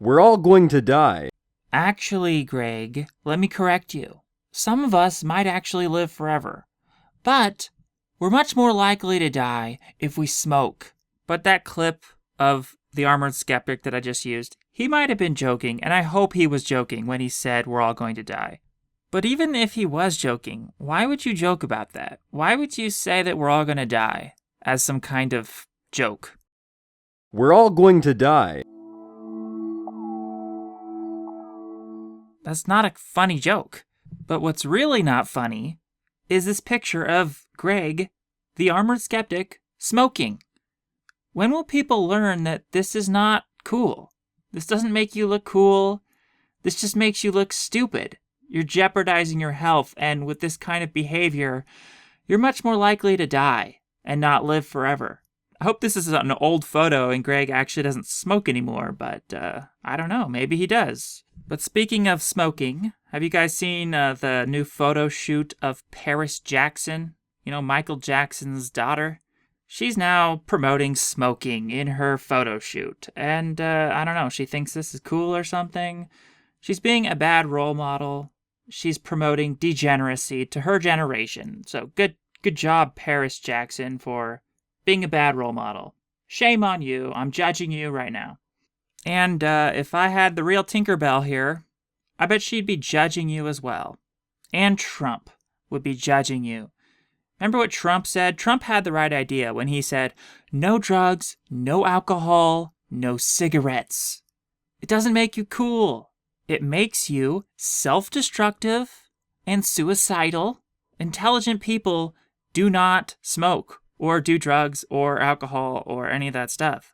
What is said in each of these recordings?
We're all going to die. Actually, Greg, let me correct you. Some of us might actually live forever. But we're much more likely to die if we smoke. But that clip of the armored skeptic that I just used, he might have been joking, and I hope he was joking when he said we're all going to die. But even if he was joking, why would you joke about that? Why would you say that we're all going to die as some kind of joke? We're all going to die. That's not a funny joke. But what's really not funny is this picture of Greg, the armored skeptic, smoking. When will people learn that this is not cool? This doesn't make you look cool. This just makes you look stupid. You're jeopardizing your health, and with this kind of behavior, you're much more likely to die and not live forever. I hope this is an old photo and Greg actually doesn't smoke anymore, but I don't know, maybe he does. But speaking of smoking, have you guys seen the new photo shoot of Paris Jackson? You know, Michael Jackson's daughter? She's now promoting smoking in her photo shoot, and I don't know, she thinks this is cool or something. She's being a bad role model. She's promoting degeneracy to her generation. So good job, Paris Jackson, for being a bad role model. Shame on you. I'm judging you right now. And if I had the real Tinkerbell here, I bet she'd be judging you as well. And Trump would be judging you. Remember what Trump said? Trump had the right idea when he said, no drugs, no alcohol, no cigarettes. It doesn't make you cool. It makes you self-destructive and suicidal. Intelligent people do not smoke or do drugs or alcohol or any of that stuff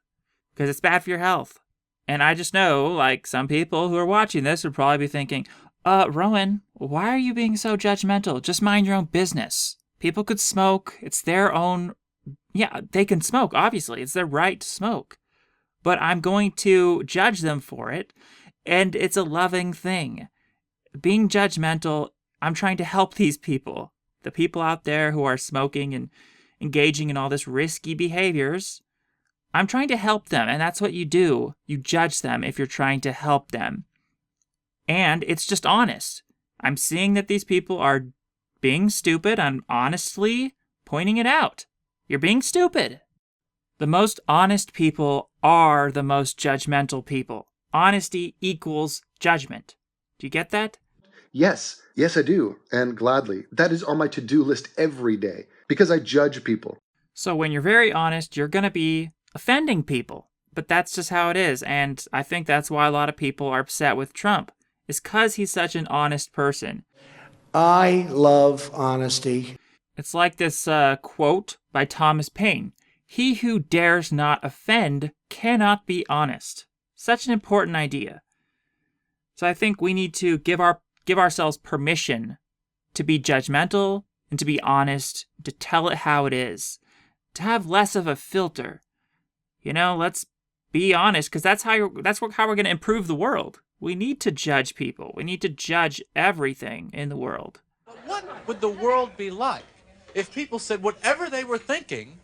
because it's bad for your health. And I just know, like, some people who are watching this would probably be thinking, Rowan, why are you being so judgmental? Just mind your own business. People could smoke. It's their own... Yeah, they can smoke, obviously. It's their right to smoke. But I'm going to judge them for it. And it's a loving thing. Being judgmental, I'm trying to help these people. The people out there who are smoking and engaging in all this risky behaviors. I'm trying to help them, and that's what you do. You judge them if you're trying to help them. And it's just honest. I'm seeing that these people are being stupid. I'm honestly pointing it out. You're being stupid. The most honest people are the most judgmental people. Honesty equals judgment. Do you get that? Yes, I do, and gladly. That is on my to-do list every day, because I judge people. So when you're very honest, you're going to be offending people. But that's just how it is, and I think that's why a lot of people are upset with Trump, is because he's such an honest person. I love honesty. It's like this quote by Thomas Paine. He who dares not offend cannot be honest. Such an important idea. So I think we need to give ourselves permission to be judgmental and to be honest, to tell it how it is, to have less of a filter. You know, let's be honest, because that's how we're going to improve the world. We need to judge people. We need to judge everything in the world. What would the world be like if people said whatever they were thinking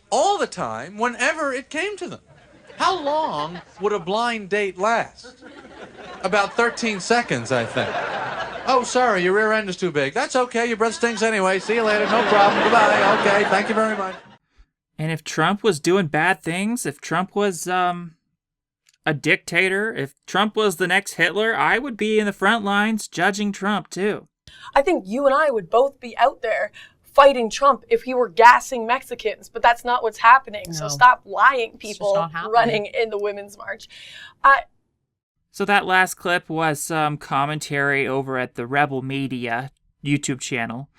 all the time, whenever it came to them? How long would a blind date last? About 13 seconds, I think. Oh, sorry, your rear end is too big. That's okay, your breath stinks anyway. See you later, no problem. Goodbye. Okay, thank you very much. And if Trump was doing bad things, if Trump was a dictator, if Trump was the next Hitler, I would be in the front lines judging Trump too. I think you and I would both be out there fighting Trump if he were gassing Mexicans, but that's not what's happening. No. So stop lying, people running in the Women's March. So that last clip was some commentary over at the Rebel Media YouTube channel.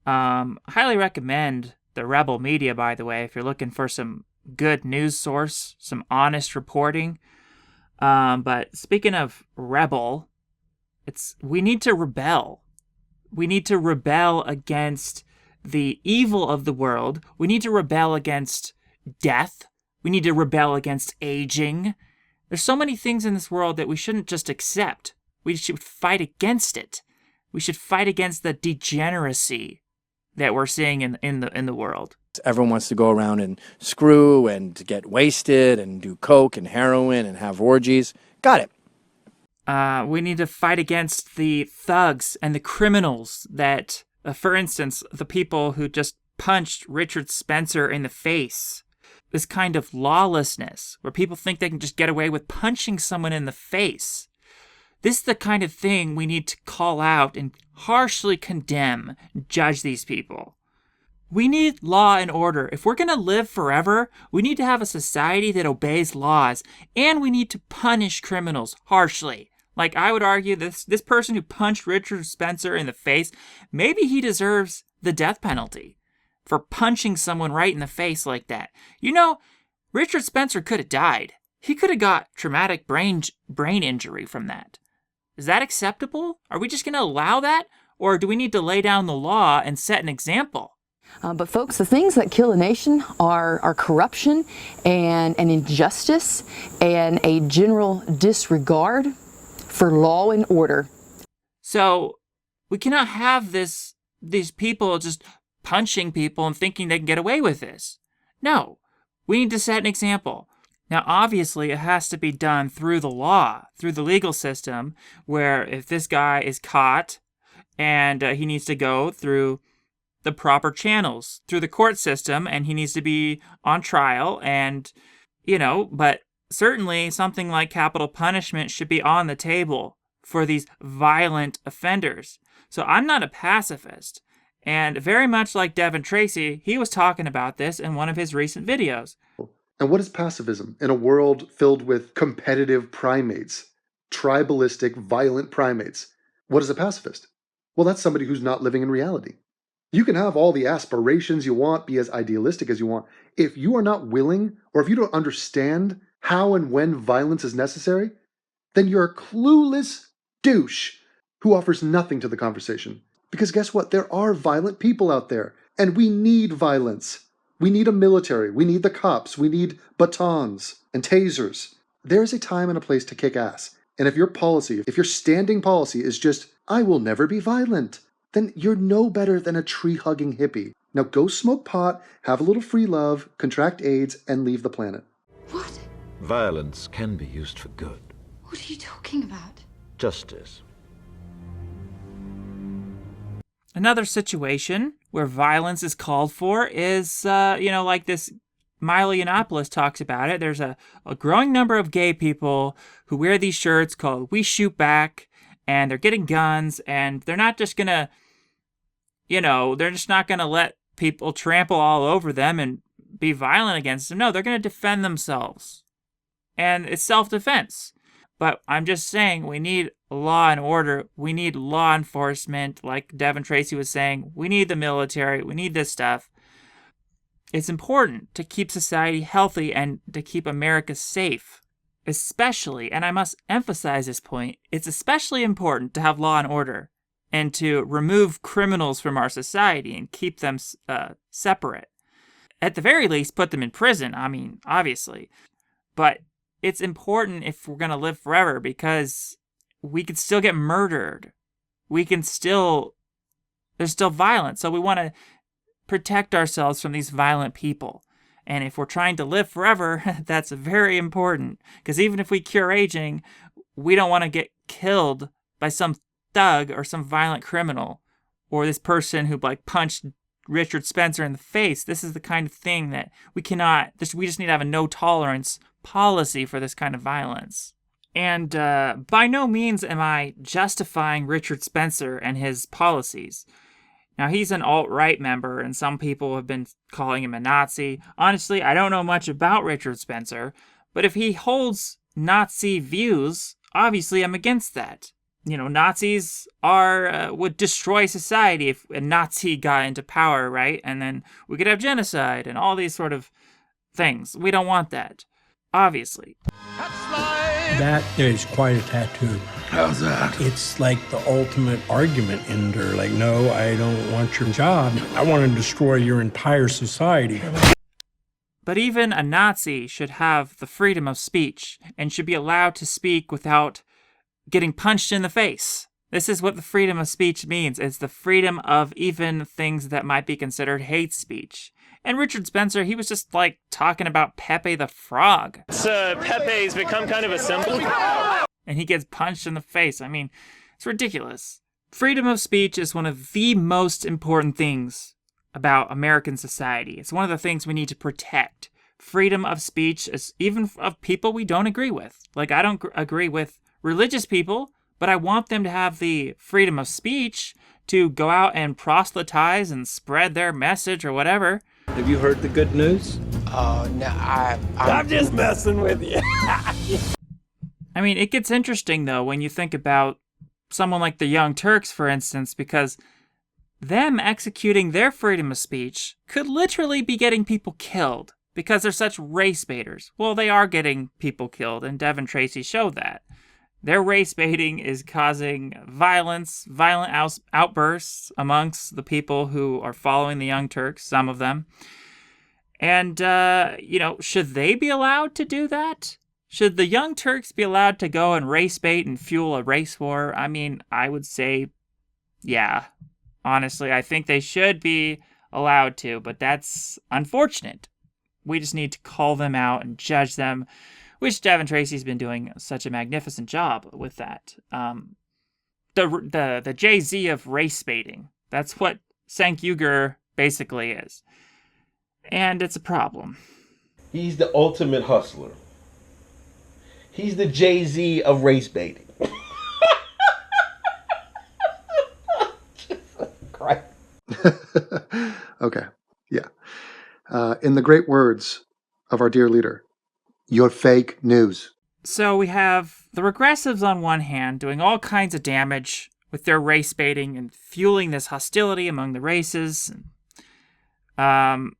Highly recommend the Rebel Media, by the way, if you're looking for some good news source, some honest reporting. But speaking of rebel, we need to rebel. We need to rebel against the evil of the world. We need to rebel against death. We need to rebel against aging. There's so many things in this world that we shouldn't just accept. We should fight against it. We should fight against the degeneracy that we're seeing in the world. Everyone wants to go around and screw and get wasted and do coke and heroin and have orgies. Got it. We need to fight against the thugs and the criminals that, for instance, the people who just punched Richard Spencer in the face. This kind of lawlessness where people think they can just get away with punching someone in the face. This is the kind of thing we need to call out and harshly condemn, judge these people. We need law and order. If we're going to live forever, we need to have a society that obeys laws, and we need to punish criminals harshly. Like, I would argue this person who punched Richard Spencer in the face, maybe he deserves the death penalty for punching someone right in the face like that. You know, Richard Spencer could have died. He could have got traumatic brain injury from that. Is that acceptable? Are we just going to allow that? Or do we need to lay down the law and set an example? But folks, the things that kill a nation are corruption and injustice and a general disregard for law and order. So we cannot have these people just punching people and thinking they can get away with this. No, we need to set an example. Now, obviously, it has to be done through the law, through the legal system, where if this guy is caught and he needs to go through the proper channels, through the court system, and he needs to be on trial, and, but certainly something like capital punishment should be on the table for these violent offenders. So I'm not a pacifist. And very much like Devin Tracy, he was talking about this in one of his recent videos. And what is pacifism in a world filled with competitive primates, tribalistic, violent primates? What is a pacifist? Well, that's somebody who's not living in reality. You can have all the aspirations you want, be as idealistic as you want. If you are not willing, or if you don't understand how and when violence is necessary, then you're a clueless douche who offers nothing to the conversation. Because guess what? There are violent people out there, and we need violence. We need a military. We need the cops. We need batons and tasers. There's a time and a place to kick ass. And if your policy, if your standing policy is just, I will never be violent, then you're no better than a tree-hugging hippie. Now go smoke pot, have a little free love, contract AIDS, and leave the planet. What? Violence can be used for good. What are you talking about? Justice. Another situation where violence is called for is, like this Milo Yiannopoulos talks about it. There's a growing number of gay people who wear these shirts called We Shoot Back, and they're getting guns, and they're not just going to, they're just not going to let people trample all over them and be violent against them. No, they're going to defend themselves. And it's self-defense. But I'm just saying we need law and order. We need law enforcement, like Devin Tracy was saying. We need the military. We need this stuff. It's important to keep society healthy and to keep America safe. Especially, and I must emphasize this point, it's especially important to have law and order and to remove criminals from our society and keep them separate. At the very least, put them in prison, obviously. But it's important if we're going to live forever because we could still get murdered. There's still violence. So we want to protect ourselves from these violent people. And if we're trying to live forever, that's very important. Because even if we cure aging, we don't want to get killed by some thug or some violent criminal or this person who punched Richard Spencer in the face. This is the kind of thing that we just need to have a no tolerance policy for this kind of violence. And by no means am I justifying Richard Spencer and his policies. Now, he's an alt-right member, and some people have been calling him a Nazi. Honestly, I don't know much about Richard Spencer, but if he holds Nazi views, obviously I'm against that. Nazis would destroy society if a Nazi got into power, right? And then we could have genocide and all these sort of things. We don't want that, obviously. That is quite a tattoo. How's that? It's like the ultimate argument ender. Like, no, I don't want your job. I want to destroy your entire society. But even a Nazi should have the freedom of speech and should be allowed to speak without getting punched in the face. This is what the freedom of speech means. It's the freedom of even things that might be considered hate speech. And Richard Spencer, he was just talking about Pepe the Frog. Pepe's become kind of a symbol. and he gets punched in the face. I mean, it's ridiculous. Freedom of speech is one of the most important things about American society. It's one of the things we need to protect. Freedom of speech is even of people we don't agree with. Like, I don't agree with religious people, but I want them to have the freedom of speech to go out and proselytize and spread their message or whatever. Have you heard the good news? No, I'm just messing with you. I mean, it gets interesting, though, when you think about someone like the Young Turks, for instance, because them executing their freedom of speech could literally be getting people killed because they're such race baiters. Well, they are getting people killed, and Devin Tracy showed that. Their race baiting is causing violent outbursts amongst the people who are following the Young Turks, some of them. And, should they be allowed to do that? Should the Young Turks be allowed to go and race bait and fuel a race war? I mean, I would say, yeah. Honestly, I think they should be allowed to, but that's unfortunate. We just need to call them out and judge them, which Devin Tracy's been doing such a magnificent job with that. The Jay-Z of race baiting. That's what Cenk Uygur basically is. And it's a problem. He's the ultimate hustler. He's the Jay-Z of race baiting. Okay, yeah. In the great words of our dear leader, you're fake news. So we have the regressives on one hand doing all kinds of damage with their race baiting and fueling this hostility among the races. And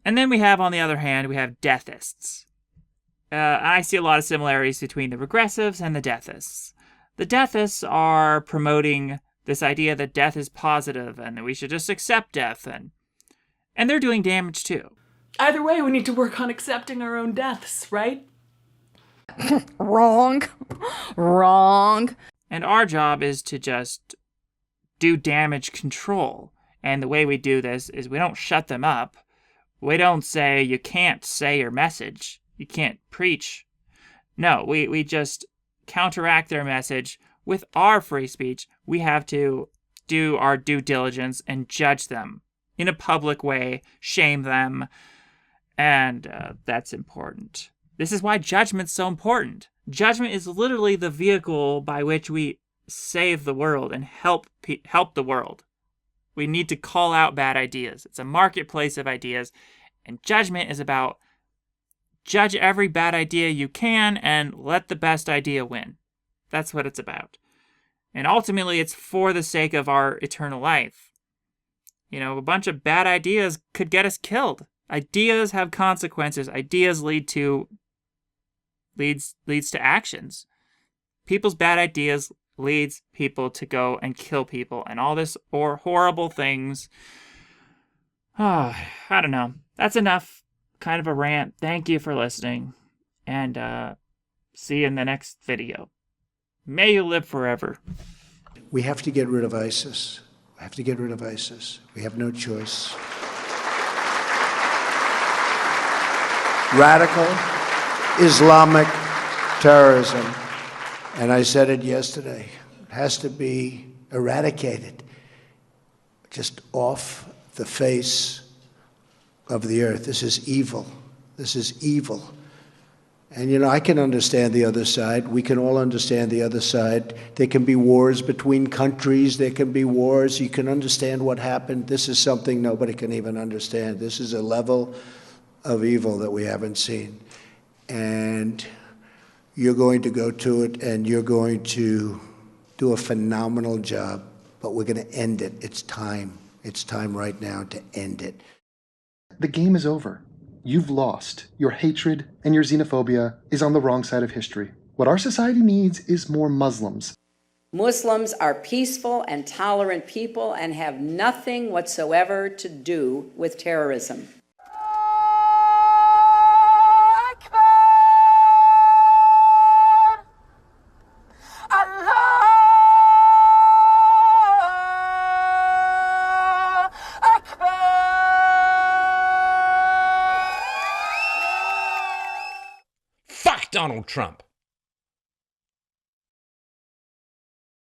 then we have, on the other hand, we have deathists. I see a lot of similarities between the regressives and the deathists. The deathists are promoting this idea that death is positive and that we should just accept death, and they're doing damage too. Either way, we need to work on accepting our own deaths, right? Wrong. Wrong. And our job is to just do damage control. And the way we do this is we don't shut them up. We don't say, you can't say your message. You can't preach. No, we just counteract their message with our free speech. We have to do our due diligence and judge them in a public way, shame them, and that's important. This is why judgment's so important. Judgment is literally the vehicle by which we save the world and help the world. We need to call out bad ideas. It's a marketplace of ideas, and judgment is about judge every bad idea you can and let the best idea win. That's what it's about. And ultimately, it's for the sake of our eternal life. You know, a bunch of bad ideas could get us killed. Ideas have consequences. Ideas leads to actions. People's bad ideas leads people to go and kill people and all this or horrible things. I don't know. That's enough. Kind of a rant. Thank you for listening. And see you in the next video. May you live forever. We have to get rid of ISIS. We have to get rid of ISIS. We have no choice. Radical Islamic terrorism, and I said it yesterday, has to be eradicated just off the face of the earth. This is evil. This is evil. And, you know, I can understand the other side. We can all understand the other side. There can be wars between countries. There can be wars. You can understand what happened. This is something nobody can even understand. This is a level of evil that we haven't seen. And you're going to go to it, and you're going to do a phenomenal job. But we're going to end it. It's time. It's time right now to end it. The game is over. You've lost. Your hatred and your xenophobia is on the wrong side of history. What our society needs is more Muslims. Muslims are peaceful and tolerant people and have nothing whatsoever to do with terrorism. Donald Trump.